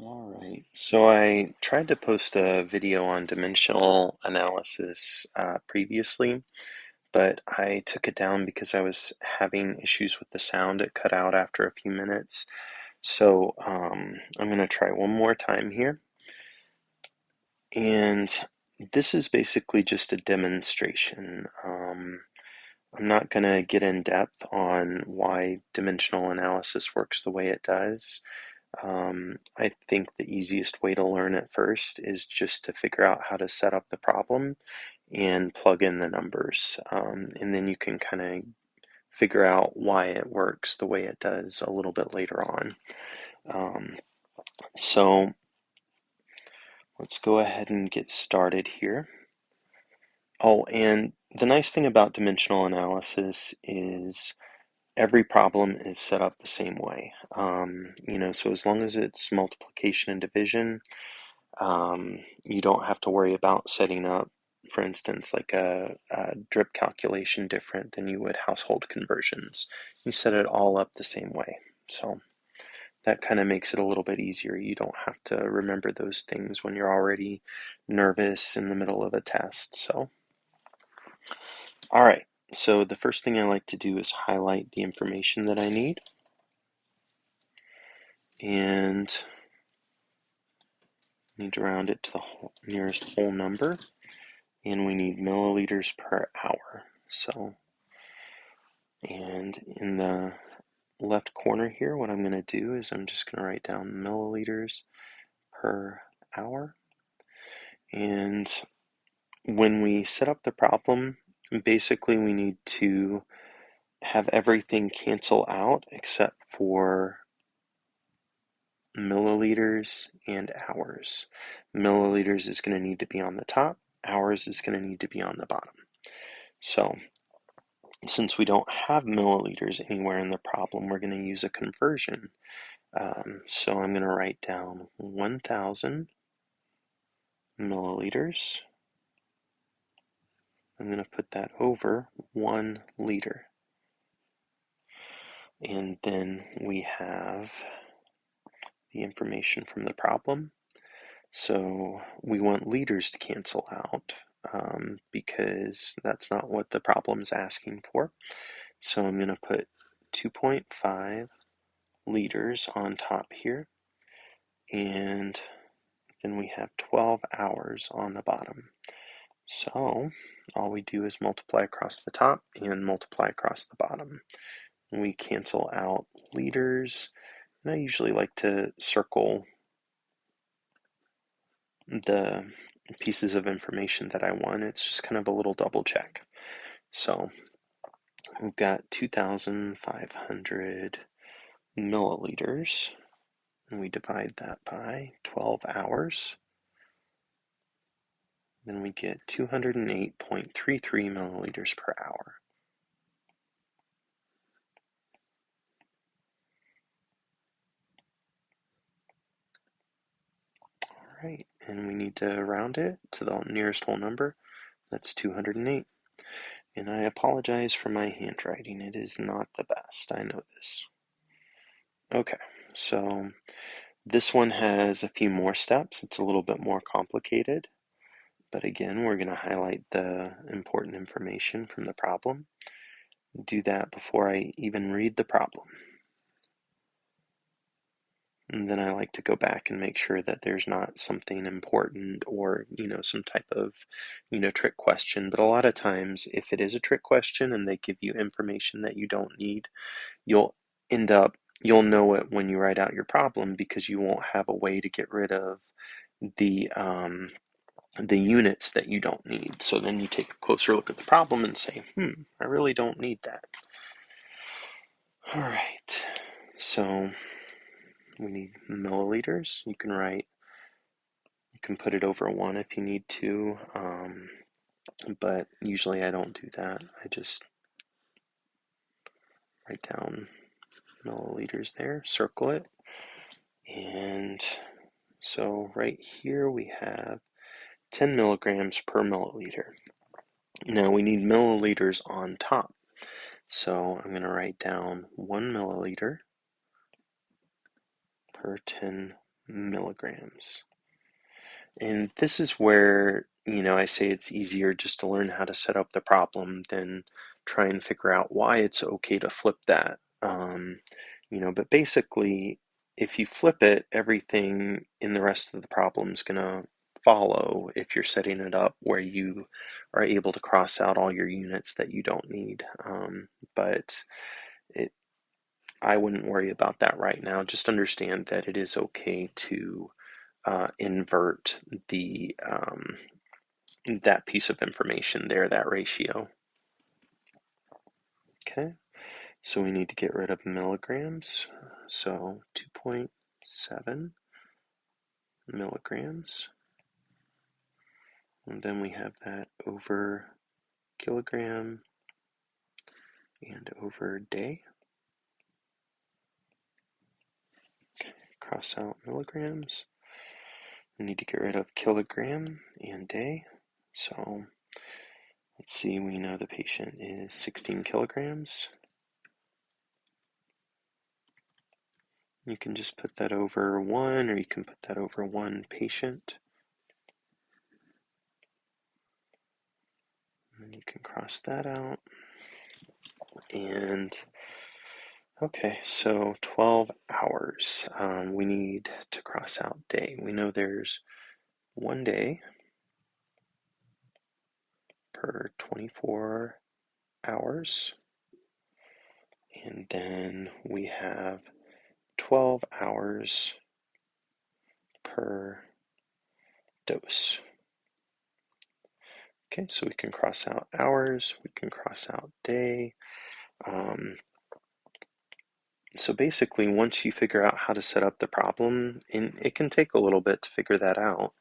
Alright, so I tried to post a video on dimensional analysis previously, but I took it down because I was having issues with the sound. It cut out after a few minutes. So I'm going to try one more time here. And this is basically just a demonstration. I'm not going to get in depth on why dimensional analysis works the way it does. I think the easiest way to learn it first is just to figure out how to set up the problem and plug in the numbers. And then you can kind of figure out why it works the way it does a little bit later on. So let's go ahead and get started here. Oh, and the nice thing about dimensional analysis is every problem is set up the same way. So as long as it's multiplication and division, you don't have to worry about setting up, for instance, like a drip calculation different than you would household conversions. You set it all up the same way. So that kind of makes it a little bit easier. You don't have to remember those things when you're already nervous in the middle of a test. So, all right. So the first thing I like to do is highlight the information that I need. And need to round it to the nearest whole number. And we need milliliters per hour. So, and in the left corner here, what I'm going to do is I'm just going to write down milliliters per hour. And when we set up the problem, basically we need to have everything cancel out except for milliliters and hours. Milliliters is going to need to be on the top, hours is going to need to be on the bottom. So since we don't have milliliters anywhere in the problem, we're going to use a conversion. So I'm going to write down 1,000 milliliters. I'm going to put that over 1 liter. And then we have the information from the problem. So we want liters to cancel out because that's not what the problem's asking for. So I'm going to put 2.5 liters on top here, and then we have 12 hours on the bottom. So all we do is multiply across the top and multiply across the bottom. We cancel out liters, and I usually like to circle the pieces of information that I want. It's just kind of a little double check. So we've got 2,500 milliliters, and we divide that by 12 hours. Then we get 208.33 milliliters per hour. All right, and we need to round it to the nearest whole number. That's 208. And I apologize for my handwriting. It is not the best. I know this. Okay, so this one has a few more steps. It's a little bit more complicated. But again, we're going to highlight the important information from the problem. Do that before I even read the problem. And then I like to go back and make sure that there's not something important or, some type of, trick question. But a lot of times, if it is a trick question and they give you information that you don't need, you'll know it when you write out your problem because you won't have a way to get rid of the units that you don't need. So then you take a closer look at the problem and say, I really don't need that. All right, so we need milliliters. You can put it over 1 if you need to, but usually I don't do that. I just write down milliliters there, circle it, and so right here we have 10 milligrams per milliliter. Now we need milliliters on top, so I'm going to write down 1 milliliter per 10 milligrams. And this is where, I say it's easier just to learn how to set up the problem than try and figure out why it's okay to flip that. But basically, if you flip it, everything in the rest of the problem is going to follow if you're setting it up where you are able to cross out all your units that you don't need. But it, I wouldn't worry about that right now. Just understand that it is okay to invert the that piece of information there, that ratio. Okay, so we need to get rid of milligrams. So 2.7 milligrams. And then we have that over kilogram and over day. Okay, cross out milligrams. We need to get rid of kilogram and day. So let's see, we know the patient is 16 kilograms. You can just put that over 1, or you can put that over 1 patient. And you can cross that out. And okay, so 12 hours. We need to cross out day. We know there's 1 day per 24 hours. And then we have 12 hours per dose. Okay, so we can cross out hours, we can cross out day. So basically, once you figure out how to set up the problem, and it can take a little bit to figure that out,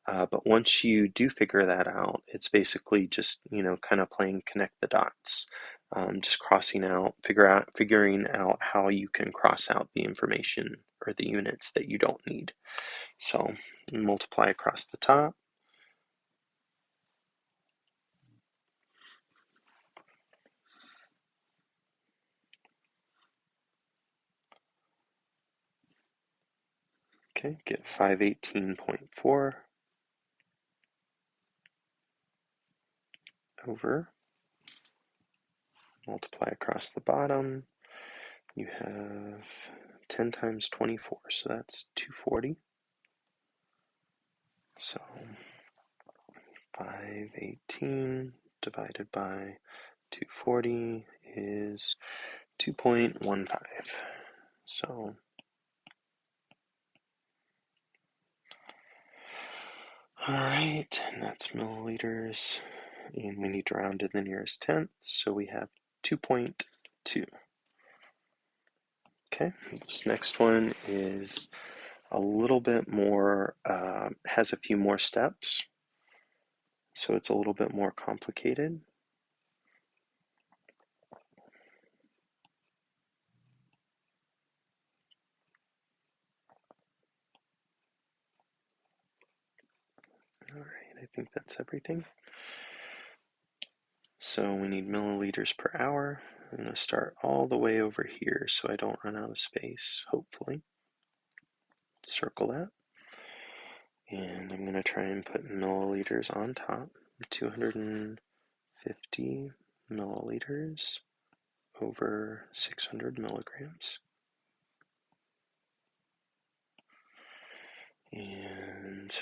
but once you do figure that out, it's basically just, kind of playing connect the dots, just figuring out how you can cross out the information or the units that you don't need. So multiply across the top. Okay, get 518.4 over, multiply across the bottom. You have 10 times 24, so that's 240. So 518 divided by 240 is 2.15. So all right, and that's milliliters, and we need to round to the nearest tenth, so we have 2.2. Okay, this next one is a little bit more, has a few more steps, so it's a little bit more complicated. All right, I think that's everything. So we need milliliters per hour. I'm going to start all the way over here so I don't run out of space, hopefully. Circle that. And I'm going to try and put milliliters on top. 250 milliliters over 600 milligrams. And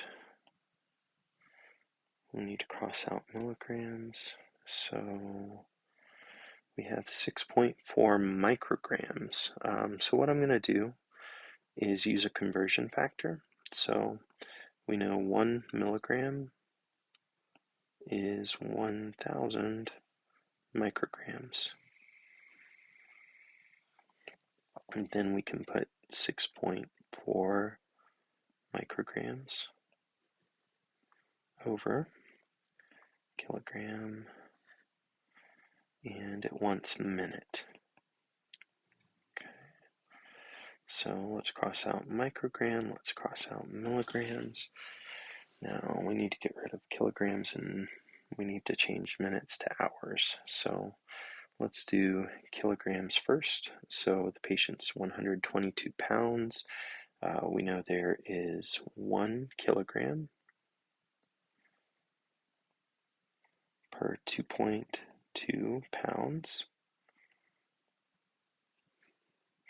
we need to cross out milligrams. So we have 6.4 micrograms. So what I'm going to do is use a conversion factor. So we know 1 milligram is 1,000 micrograms. And then we can put 6.4 micrograms over kilogram, and it wants minute. Okay. So let's cross out microgram, let's cross out milligrams. Now we need to get rid of kilograms and we need to change minutes to hours. So let's do kilograms first. So the patient's 122 pounds. We know there is 1 kilogram per 2.2 pounds.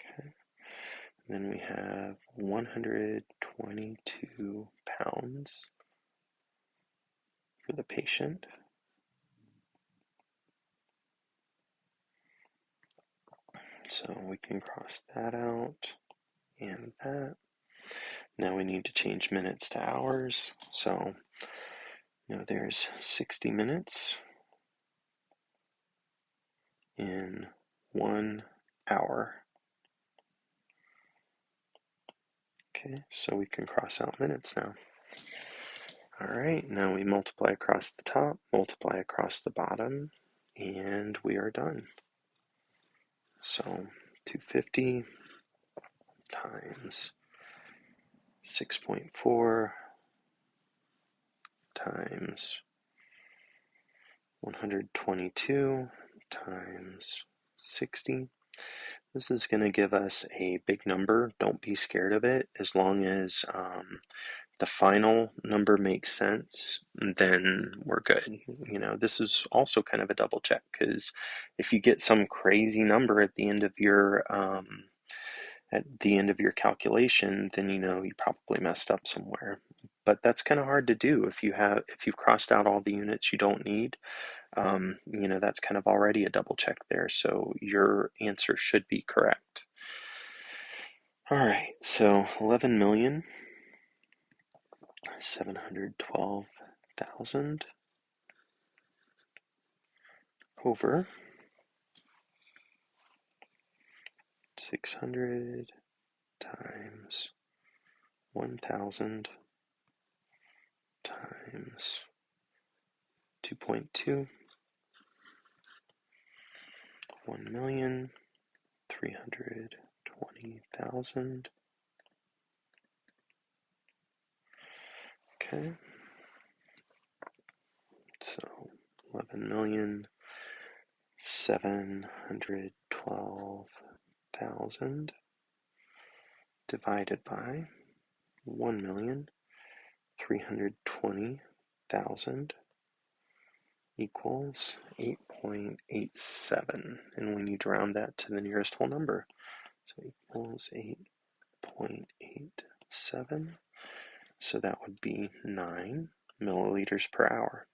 Okay. Then we have 122 pounds for the patient. So we can cross that out and that. Now we need to change minutes to hours. So there's 60 minutes in 1 hour. Okay, so we can cross out minutes now. All right, now we multiply across the top, multiply across the bottom, and we are done. So 250 times 6.4 times 122 times 60. This is going to give us a big number. Don't be scared of it. As long as the final number makes sense, then we're good. This is also kind of a double check, because if you get some crazy number at the end of your calculation, then you probably messed up somewhere. But that's kind of hard to do if you've crossed out all the units you don't need. That's kind of already a double check there, so your answer should be correct. All right, so 11,712,000 over 600 times 1,000 times 2.2, 1,320,000. Okay, so 11,712,000 divided by 1,320,000 equals 8.87, and we need to round that to the nearest whole number. So equals 8.87, so that would be 9 milliliters per hour.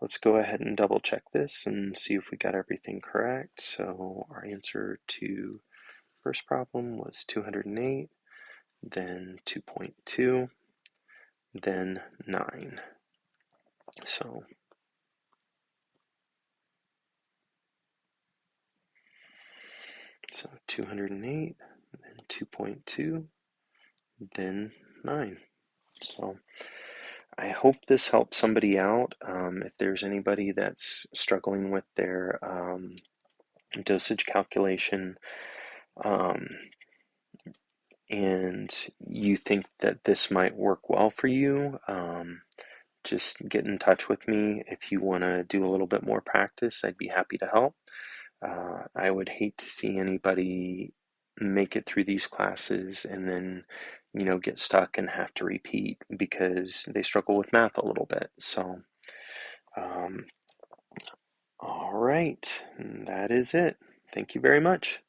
Let's go ahead and double check this and see if we got everything correct. So our answer to first problem was 208, then 2.2, then 9. So 208, then 2.2, then 9. So I hope this helps somebody out. If there's anybody that's struggling with their dosage calculation, and you think that this might work well for you, just get in touch with me. If you want to do a little bit more practice, I'd be happy to help. I would hate to see anybody make it through these classes and then, get stuck and have to repeat because they struggle with math a little bit. So, all right, that is it. Thank you very much.